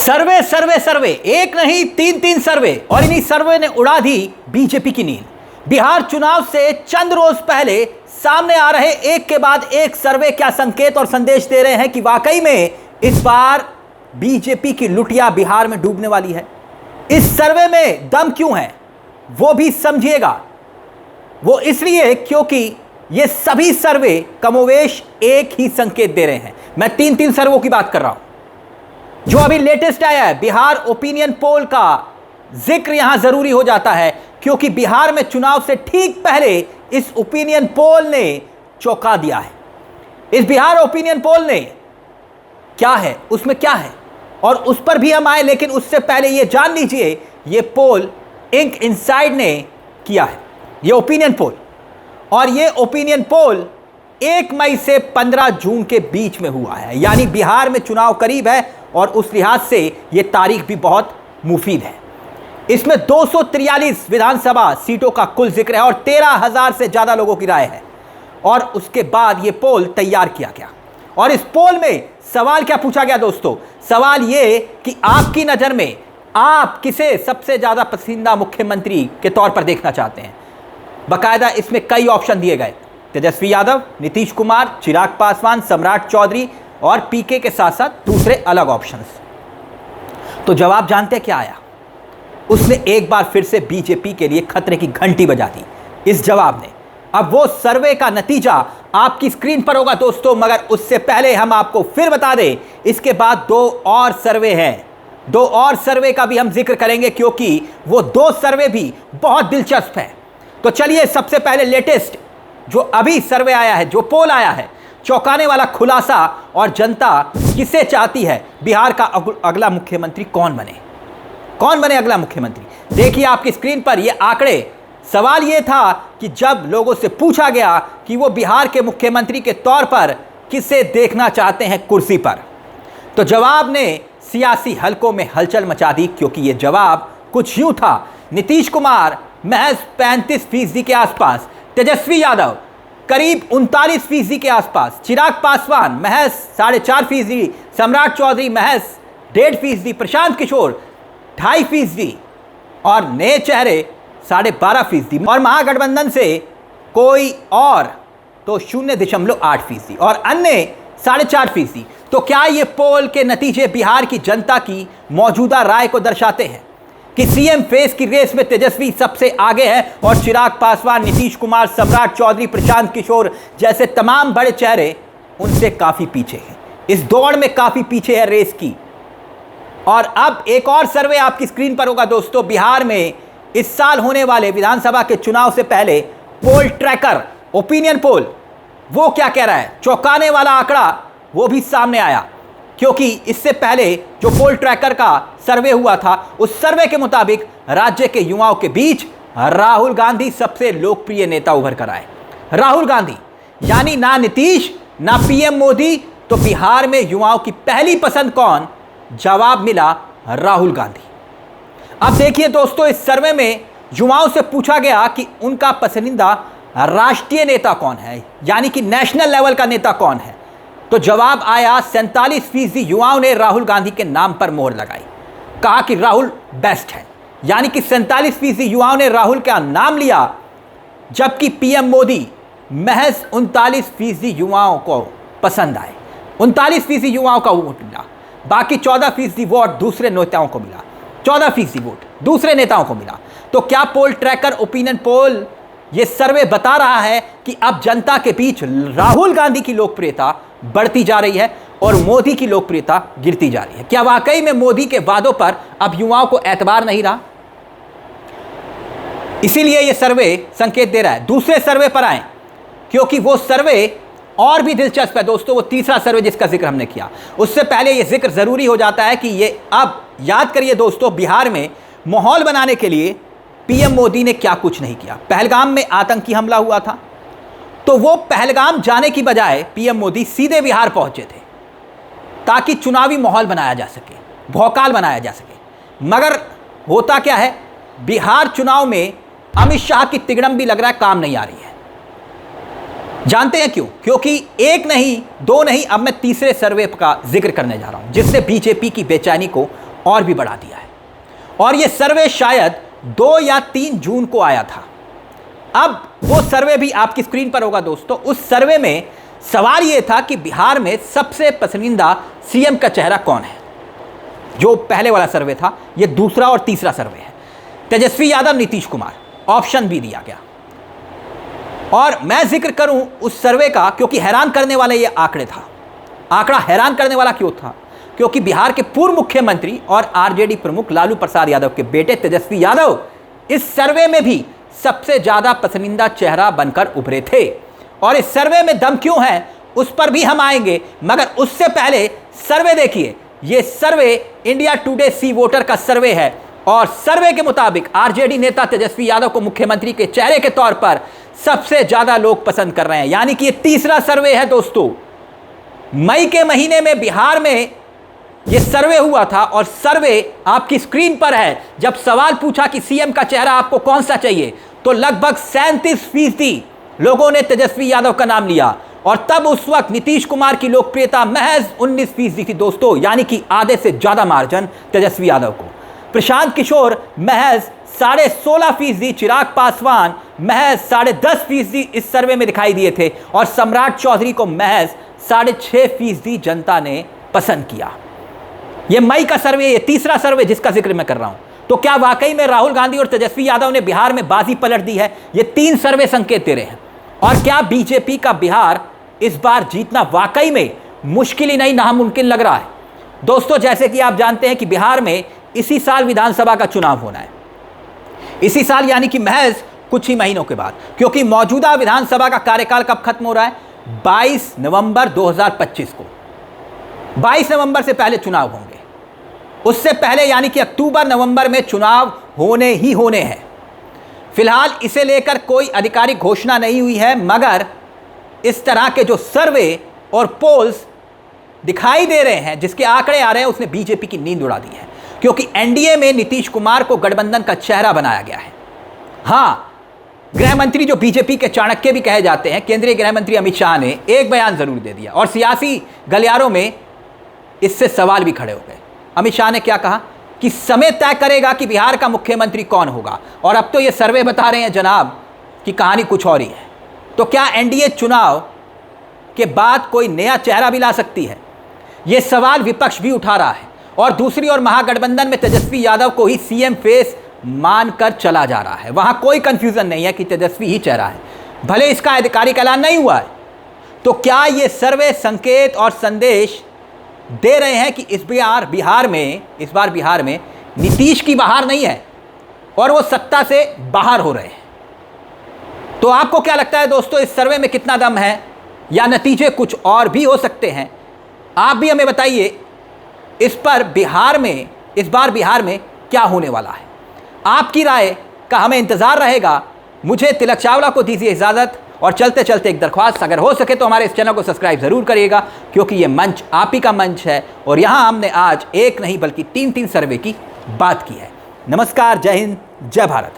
सर्वे सर्वे सर्वे, एक नहीं तीन तीन सर्वे, और इन्हीं सर्वे ने उड़ा दी बीजेपी की नींद। बिहार चुनाव से चंद रोज पहले सामने आ रहे एक के बाद एक सर्वे क्या संकेत और संदेश दे रहे हैं कि वाकई में इस बार बीजेपी की लुटिया बिहार में डूबने वाली है। इस सर्वे में दम क्यों है वो भी समझिएगा। वो इसलिए क्योंकि ये सभी सर्वे कमोवेश एक ही संकेत दे रहे हैं। मैं तीन तीन सर्वों की बात कर रहा हूं जो अभी लेटेस्ट आया है। बिहार ओपिनियन पोल का जिक्र यहां जरूरी हो जाता है क्योंकि बिहार में चुनाव से ठीक पहले इस ओपिनियन पोल ने चौंका दिया है। इस बिहार ओपिनियन पोल ने क्या है, उसमें क्या है, और उस पर भी हम आए, लेकिन उससे पहले यह जान लीजिए यह पोल इंक इनसाइड ने किया है, यह ओपिनियन पोल। और यह ओपिनियन पोल 1 मई से 15 जून के बीच में हुआ है, यानी बिहार में चुनाव करीब है और उस लिहाज से यह तारीख भी बहुत मुफीद है। इसमें 243 विधानसभा सीटों का कुल जिक्र है और 13,000 से ज्यादा लोगों की राय है। और उसके बाद यह पोल तैयार किया गया और इस पोल में सवाल क्या पूछा गया दोस्तों? सवाल यह कि आपकी नजर में आप किसे सबसे ज्यादा पसंदीदा मुख्यमंत्री के तौर पर देखना चाहते हैं। बाकायदा इसमें कई ऑप्शन दिए गए, तेजस्वी यादव, नीतीश कुमार, चिराग पासवान, सम्राट चौधरी और पीके के साथ साथ दूसरे अलग ऑप्शंस। तो जवाब जानते क्या आया? उसने एक बार फिर से बीजेपी के लिए खतरे की घंटी बजा दी इस जवाब ने। अब वो सर्वे का नतीजा आपकी स्क्रीन पर होगा दोस्तों, मगर उससे पहले हम आपको फिर बता दें इसके बाद 2 और सर्वे हैं। 2 और सर्वे का भी हम जिक्र करेंगे क्योंकि वो 2 सर्वे भी बहुत दिलचस्प हैं। तो चलिए सबसे पहले लेटेस्ट जो अभी सर्वे आया है, जो पोल आया है, चौंकाने वाला खुलासा और जनता किसे चाहती है बिहार का अगला मुख्यमंत्री कौन बने अगला मुख्यमंत्री। देखिए आपकी स्क्रीन पर ये आंकड़े। सवाल ये था कि जब लोगों से पूछा गया कि वो बिहार के मुख्यमंत्री के तौर पर किसे देखना चाहते हैं कुर्सी पर, तो जवाब ने सियासी हलकों में हलचल मचा दी क्योंकि ये जवाब कुछ यूं था: नीतीश कुमार महज 35% के आसपास, तेजस्वी यादव करीब 39% के आसपास, चिराग पासवान महज 4.5%, सम्राट चौधरी महज 1.5%, प्रशांत किशोर 2.5% और नए चेहरे 12.5%, और महागठबंधन से कोई और तो 0.8% और अन्य 4.5%। तो क्या ये पोल के नतीजे बिहार की जनता की मौजूदा राय को दर्शाते हैं कि सीएम फेस की रेस में तेजस्वी सबसे आगे है और चिराग पासवान, नीतीश कुमार, सम्राट चौधरी, प्रशांत किशोर जैसे तमाम बड़े चेहरे उनसे काफी पीछे हैं, इस दौड़ में काफी पीछे है रेस की। और अब एक और सर्वे आपकी स्क्रीन पर होगा दोस्तों। बिहार में इस साल होने वाले विधानसभा के चुनाव से पहले पोल ट्रैकर ओपिनियन पोल वो क्या कह रहा है? चौंकाने वाला आंकड़ा वो भी सामने आया क्योंकि इससे पहले जो पोल ट्रैकर का सर्वे हुआ था उस सर्वे के मुताबिक राज्य के युवाओं के बीच राहुल गांधी सबसे लोकप्रिय नेता उभर कर आए। राहुल गांधी, यानी ना नीतीश ना पीएम मोदी, तो बिहार में युवाओं की पहली पसंद कौन? जवाब मिला राहुल गांधी। अब देखिए दोस्तों, इस सर्वे में युवाओं से पूछा गया कि उनका पसंदीदा राष्ट्रीय नेता कौन है, यानी कि नेशनल लेवल का नेता कौन है। तो जवाब आया 47% युवाओं ने राहुल गांधी के नाम पर मोहर लगाई, कहा कि राहुल बेस्ट है, यानी कि 47% युवाओं ने राहुल का नाम लिया, जबकि पीएम मोदी महज 39% युवाओं को पसंद आए। 39% युवाओं का वोट मिला, बाकी 14% वोट दूसरे नेताओं को मिला, 14% वोट दूसरे नेताओं को मिला। तो क्या पोल ट्रैकर ओपिनियन पोल ये सर्वे बता रहा है कि अब जनता के बीच राहुल गांधी की लोकप्रियता बढ़ती जा रही है और मोदी की लोकप्रियता गिरती जा रही है? क्या वाकई में मोदी के वादों पर अब युवाओं को एतबार नहीं रहा? इसीलिए यह सर्वे संकेत दे रहा है। दूसरे सर्वे पर आए क्योंकि वो सर्वे और भी दिलचस्प है दोस्तों। वो तीसरा सर्वे जिसका जिक्र हमने किया, उससे पहले यह जिक्र जरूरी हो जाता है कि ये अब याद करिए दोस्तों, बिहार में माहौल बनाने के लिए पीएम मोदी ने क्या कुछ नहीं किया। पहलगाम में आतंकी हमला हुआ था तो वो पहलगाम जाने की बजाय पीएम मोदी सीधे बिहार पहुंचे थे ताकि चुनावी माहौल बनाया जा सके, भौकाल बनाया जा सके। मगर होता क्या है, बिहार चुनाव में अमित शाह की तिगड़म भी लग रहा है काम नहीं आ रही है। जानते हैं क्यों? क्योंकि एक नहीं, दो नहीं, अब मैं तीसरे सर्वे का जिक्र करने जा रहा हूं जिससे बीजेपी की बेचैनी को और भी बढ़ा दिया है। और ये सर्वे शायद 2 या 3 जून को आया था। अब वो सर्वे भी आपकी स्क्रीन पर होगा दोस्तों। उस सर्वे में सवाल ये था कि बिहार में सबसे पसंदीदा सीएम का चेहरा कौन है। जो पहले वाला सर्वे था, ये दूसरा और तीसरा सर्वे है। तेजस्वी यादव, नीतीश कुमार, ऑप्शन भी दिया गया। और मैं जिक्र करूं उस सर्वे का, क्योंकि हैरान करने वाला ये आंकड़े था। आंकड़ा हैरान करने वाला क्यों था? क्योंकि बिहार के पूर्व मुख्यमंत्री और आरजेडी प्रमुख लालू प्रसाद यादव के बेटे तेजस्वी यादव इस सर्वे में भी सबसे ज्यादा पसंदीदा चेहरा बनकर उभरे थे। और इस सर्वे में दम क्यों है उस पर भी हम आएंगे, मगर उससे पहले सर्वे देखिए। यह सर्वे इंडिया टुडे सी वोटर का सर्वे है और सर्वे के मुताबिक आरजेडी नेता तेजस्वी यादव को मुख्यमंत्री के चेहरे के तौर पर सबसे ज्यादा लोग पसंद कर रहे हैं। यानी कि यह तीसरा सर्वे है दोस्तों। मई के महीने में बिहार में यह सर्वे हुआ था और सर्वे आपकी स्क्रीन पर है। जब सवाल पूछा कि सीएम का चेहरा आपको कौन सा चाहिए, तो लगभग 37% लोगों ने तेजस्वी यादव का नाम लिया। और तब उस वक्त नीतीश कुमार की लोकप्रियता महज 19% थी दोस्तों, यानी कि आधे से ज्यादा मार्जिन तेजस्वी यादव को। प्रशांत किशोर महज 16.5%, चिराग पासवान महज 10.5% इस सर्वे में दिखाई दिए थे और सम्राट चौधरी को महज 6.5% जनता ने पसंद किया। यह मई का सर्वे, यह तीसरा सर्वे जिसका जिक्र मैं कर रहा हूं। तो क्या वाकई में राहुल गांधी और तेजस्वी यादव ने बिहार में बाजी पलट दी है? ये 3 सर्वे संकेत दे रहे हैं। और क्या बीजेपी का बिहार इस बार जीतना वाकई में मुश्किल ही नहीं, नामुमकिन लग रहा है? दोस्तों, जैसे कि आप जानते हैं कि बिहार में इसी साल विधानसभा का चुनाव होना है। इसी साल यानी कि महज कुछ ही महीनों के बाद, क्योंकि मौजूदा विधानसभा का कार्यकाल कब खत्म हो रहा है? 22 नवंबर 2025 को। 22 नवंबर से पहले चुनाव होंगे। उससे पहले यानी कि अक्टूबर नवंबर में चुनाव होने ही होने हैं। फिलहाल इसे लेकर कोई आधिकारिक घोषणा नहीं हुई है, मगर इस तरह के जो सर्वे और पोल्स दिखाई दे रहे हैं, जिसके आंकड़े आ रहे हैं, उसने बीजेपी की नींद उड़ा दी है। क्योंकि एनडीए में नीतीश कुमार को गठबंधन का चेहरा बनाया गया है। हां, गृह मंत्री जो बीजेपी के चाणक्य भी कहे जाते हैं, केंद्रीय गृह मंत्री अमित शाह ने एक बयान जरूर दे दिया और सियासी गलियारों में इससे सवाल भी खड़े हो गए। अमित शाह ने क्या कहा कि समय तय करेगा कि बिहार का मुख्यमंत्री कौन होगा। और अब तो ये सर्वे बता रहे हैं जनाब कि कहानी कुछ और ही है। तो क्या एनडीए चुनाव के बाद कोई नया चेहरा भी ला सकती है? यह सवाल विपक्ष भी उठा रहा है। और दूसरी ओर महागठबंधन में तेजस्वी यादव को ही सीएम फेस मानकर चला जा रहा है। वहां कोई कंफ्यूजन नहीं है कि तेजस्वी ही चेहरा है, भले इसका आधिकारिक ऐलान नहीं हुआ है। तो क्या ये सर्वे संकेत और संदेश दे रहे हैं कि इस बार बिहार में नीतीश की बहार नहीं है और वो सत्ता से बाहर हो रहे हैं? तो आपको क्या लगता है दोस्तों, इस सर्वे में कितना दम है या नतीजे कुछ और भी हो सकते हैं? आप भी हमें बताइए इस बार बिहार में क्या होने वाला है। आपकी राय का हमें इंतजार रहेगा। मुझे तिलक चावला को दीजिए इजाजत और चलते चलते एक दरख्वास्त, अगर हो सके तो हमारे इस चैनल को सब्सक्राइब जरूर करिएगा, क्योंकि ये मंच आप ही का मंच है और यहां हमने आज एक नहीं बल्कि 3 सर्वे की बात की है। नमस्कार, जय हिंद, जय भारत।